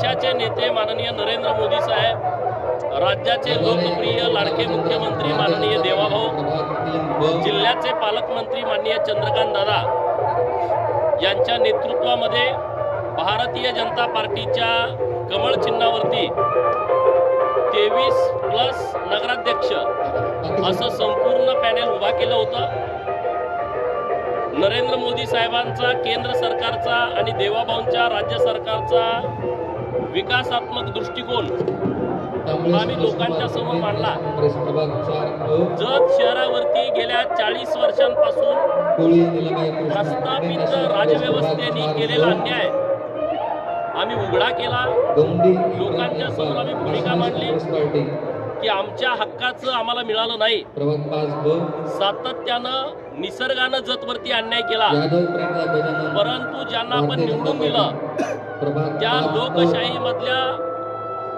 देशाचे नेते माननीय नरेंद्र मोदी साहेब, राज्याचे लोकप्रिय लाडके मुख्यमंत्री माननीय देवाभाऊ, जिल्ह्याचे पालकमंत्री माननीय चंद्रकांत दादा यांच्या नेतृत्वामध्ये भारतीय जनता पार्टीच्या कमळ चिन्हावरती 23+ नगराध्यक्ष असं संपूर्ण पॅनेल उभा केलं होतं। नरेंद्र मोदी साहेबांचा, केंद्र सरकारचा आणि देवाभाऊंच्या राज्य सरकारचा विकासात्मक दृष्टिकोन आम्ही लोकांच्या समोर मांडला। जत शहरावरती गेल्या 40 वर्षांपासून प्रस्थापित राजव्यवस्थेने केलेला अन्याय आम्ही उघडा केला। लोकांच्या समोर आम्ही भूमिका मांडली की आमच्या हक्काचं आम्हाला मिळालं नाही। सातत्यानं निसर्गानं जतवरती अन्याय केला, परंतु ज्यांना आपण निवडून दिलं त्या लोकशाहीमधल्या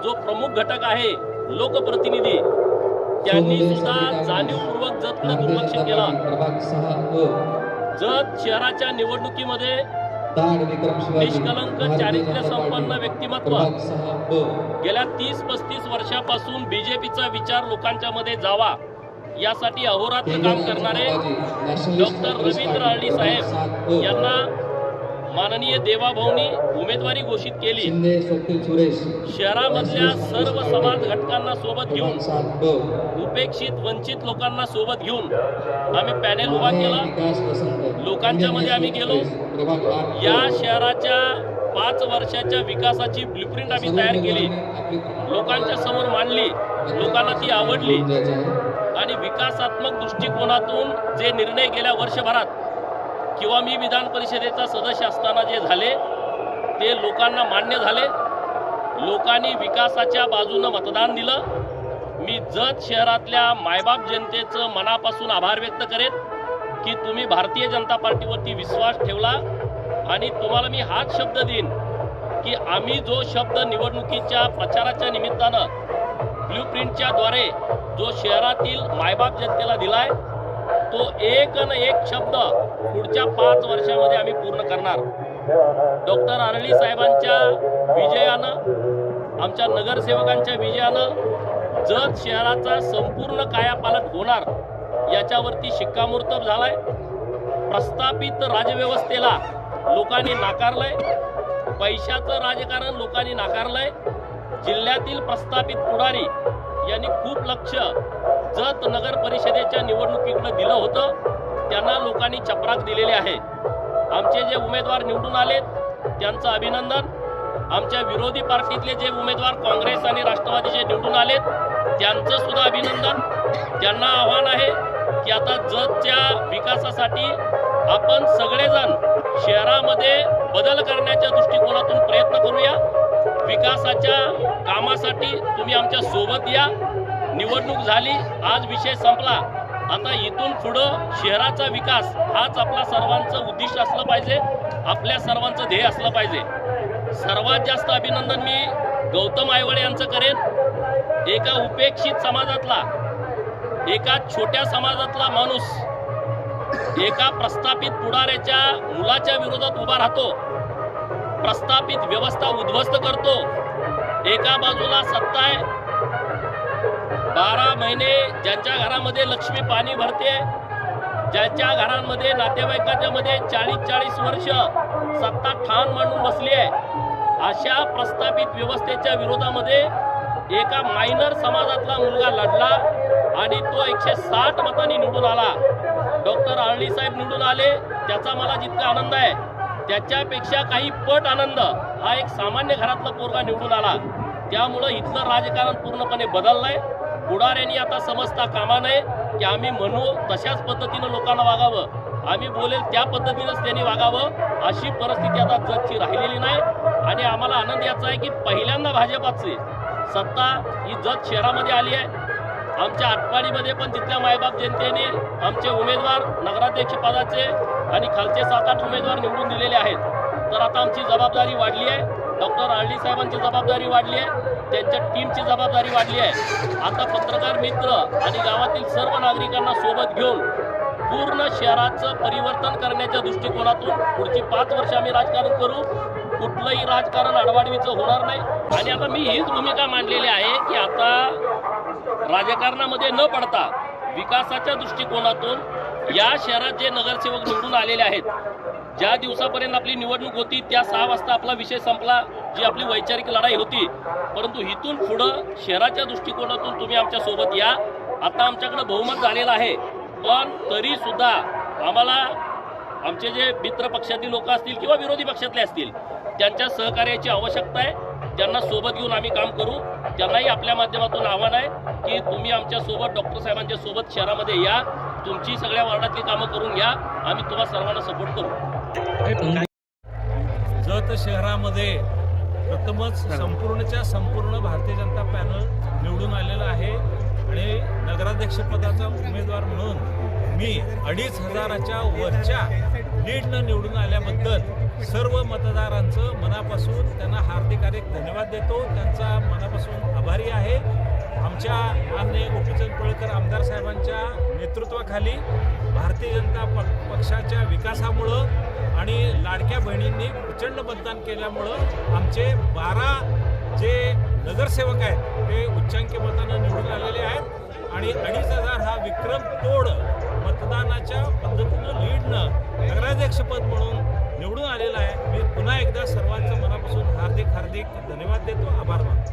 जो प्रमुख घटक आहे लोकप्रतिनिधी, त्यांनी सुद्धा जाणीवपूर्वक जतकडे दुर्लक्ष केलं। जत शहराच्या निवडणुकीमध्ये निष्कलंक चारित्र्य संपन्न व्यक्तिमत्व गेल्या 30-35 वर्षापासून बीजेपीचा विचार लोकांच्या मध्ये जावा यासाठी अहोरात्र काम करणारे डॉक्टर रवींद्र अळणी साहेब यांना माननीय देवाभाऊंनी उमेदवारी घोषित केली। शहरामधल्या सर्व समाज घटकांना सोबत घेऊन, उपेक्षित वंचित लोकांना सोबत घेऊन आम्ही पॅनेल उभा केला। लोकांच्या मध्ये आम्ही गेलो। या शहराच्या 5 वर्षाच्या विकासाची ब्लूप्रिंट आम्ही तयार केली, लोकांच्या समोर मांडली। लोकांना ती आवडली आणि विकासात्मक दृष्टिकोनातून जे निर्णय गेल्या वर्षभरात किंवा मी विधान परिषदेचा सदस्य असताना जे झाले ते लोकांना मान्य झाले। लोकांनी विकासाच्या बाजूने मतदान दिलं। मी जत शहरातल्या मायबाप जनतेचं मनापासून आभार व्यक्त करेन की तुम्ही भारतीय जनता पार्टीवरती विश्वास ठेवला आणि तुम्हाला मी हाच शब्द देईन की आम्ही जो शब्द निवडणुकीच्या प्रचाराच्या निमित्तानं ब्लूप्रिंटच्या द्वारे जो शहरातील मायबाप जनतेला दिलाय तो एक न एक शब्द पुढच्या 5 वर्षामध्ये आम्ही पूर्ण करणार। डॉक्टर अळणी साहेबांच्या विजयानं, आमच्या नगरसेवकांच्या विजयानं जत शहराचा संपूर्ण कायापालट होणार याच्यावरती शिक्कामोर्तब झालाय। प्रस्थापित राजव्यवस्थेला लोकांनी नाकारलंय, पैशाचं राजकारण लोकांनी नाकारलंय। जिल्ह्यातील प्रस्थापित पुढारी यांनी खूप लक्ष जत नगर परिषदेच्या निवडणुकीकडे दिलं होतं, त्यांना लोकांनी चपराक दिलेली आहे। आमचे जे उमेदवार निवडून आलेत त्यांचं अभिनंदन। आमच्या विरोधी पार्टीतले जे उमेदवार काँग्रेस आणि राष्ट्रवादीचे निवडून आलेत त्यांचं सुद्धा अभिनंदन। त्यांना आव्हान आहे की आता जतच्या विकासासाठी आपण सगळेजण शहरामध्ये बदल करण्याच्या दृष्टिकोनातून प्रयत्न करूया। विकासाच्या कामासाठी तुम्ही आमच्या सोबत या। निवडणूक झाली, आज विषय संपला। आता इथून पुढं शहराचा विकास हाच आपला सर्वांचं उद्दिष्ट असलं पाहिजे, आपल्या सर्वांचं ध्येय असलं पाहिजे। सर्वात जास्त अभिनंदन मी गौतम आयवळे यांचं करेन। एका उपेक्षित समाजातला, एका छोट्या समाजातला माणूस एका प्रस्थापित पुढाऱ्याच्या मुलाच्या विरोधात उभा राहतो, प्रस्थापित व्यवस्था उद्ध्वस्त करतो। एका बाजूला सत्ता आहे, 12 महिने ज्यांच्या घरामध्ये लक्ष्मी पाणी भरते, ज्यांच्या घरांमध्ये नातेवाईकांच्या मध्ये 40-40 वर्ष सत्ता ठाण मांडून बसली आहे, अशा प्रस्थापित व्यवस्थेच्या विरोधामध्ये एका मायनर समाजातला मुलगा लढला आणि तो 160 मतांनी निवडून आला। डॉक्टर अळणी साहेब निवडून आले, त्याचा मला जितका आनंद आहे त्याच्यापेक्षा काही पट आनंद हा एक सामान्य घरातला पोरगा निवडून आला। त्यामुळं इथलं राजकारण पूर्णपणे बदललंय। पुढाऱ्यांनी आता समजता कामा नये की आम्ही म्हणू तशाच पद्धतीनं लोकांना वागावं, आम्ही बोलेल त्या पद्धतीनंच त्यांनी वागावं, अशी परिस्थिती आता जगची राहिलेली नाही। आणि आम्हाला आनंद याचा आहे की पहिल्यांदा भाजपाची सत्ता ही जत शहरामध्ये आली आहे। आमच्या आटपाडीमध्ये पण तिथल्या मायबाप जनतेने आमचे उमेदवार नगराध्यक्ष पदाचे आणि खालचे 7-8 उमेदवार निवडून दिलेले आहेत। तर आता आमची जबाबदारी वाढली आहे, डॉक्टर अळणी साहेबांची जबाबदारी वाढली आहे, त्यांच्या टीमची जबाबदारी वाढली आहे। आता पत्रकार मित्र आणि गावातील सर्व नागरिकांना सोबत घेऊन पूर्ण शहराचं परिवर्तन करण्याच्या दृष्टिकोनातून पुढची 5 वर्ष आम्ही राजकारण करू. कुठलंही राजकारण आडवाडवीचं होणार नाही. आणि आता मी हीच भूमिका मांडलेली आहे की आता राजकारणामध्ये न पडता विकासाच्या दृष्टिकोनातून या शहरात जे नगरसेवक निवडून आलेले आहेत, ज्या दिवसापर्यंत आपली निवडणूक होती त्या 6 वाजता आपला विषय संपला, जी आपली वैचारिक लढाई होती. परंतु इथून पुढं शहराच्या दृष्टिकोनातून तुम्ही आमच्या सोबत या. आता आमच्याकडे बहुमत झालेलं आहे, पण तरी सुद्धा आम्हाला आमचे जे मित्र पक्षातील लोक असतील किंवा विरोधी पक्षातले असतील त्यांच्या सहकार्याची आवश्यकता आहे. त्यांना सोबत घेऊन आम्ही काम करू. त्यांनाही आपल्या माध्यमातून आव्हान आहे की तुम्ही आमच्या सोबत डॉक्टर साहेबांच्या सोबत शहरामध्ये या, तुमची सगळ्या वार्डातली कामं करून घ्या. आम्ही तुम्हाला सर्वांना सपोर्ट करू. जत शहरामध्ये प्रथमच संपूर्ण भारतीय जनता पॅनल निवडून आलेला आहे आणि नगराध्यक्षपदाचा उमेदवार म्हणून मी 2,500च्या वरच्या लीडनं निवडून आल्याबद्दल सर्व मतदारांचं मनापासून त्यांना हार्दिक धन्यवाद देतो. त्यांचा मनापासून आभारी आहे. आमच्या माननीय गोपीचंद पळकर आमदार साहेबांच्या नेतृत्वाखाली भारतीय जनता पक्षाच्या विकासामुळं आणि लाडक्या बहिणींनी प्रचंड मतदान केल्यामुळं आमचे 12 जे नगरसेवक आहेत ते उच्चांकी मतानं निवडून आलेले आहेत आणि 2,500 हा विक्रम तोड मतदानाच्या पद्धतीनं लीडनं नगराध्यक्षपद म्हणून निवडून आलेला आहे. मी पुन्हा एकदा सर्वांचं मनापासून हार्दिक धन्यवाद देतो, आभार मानतो.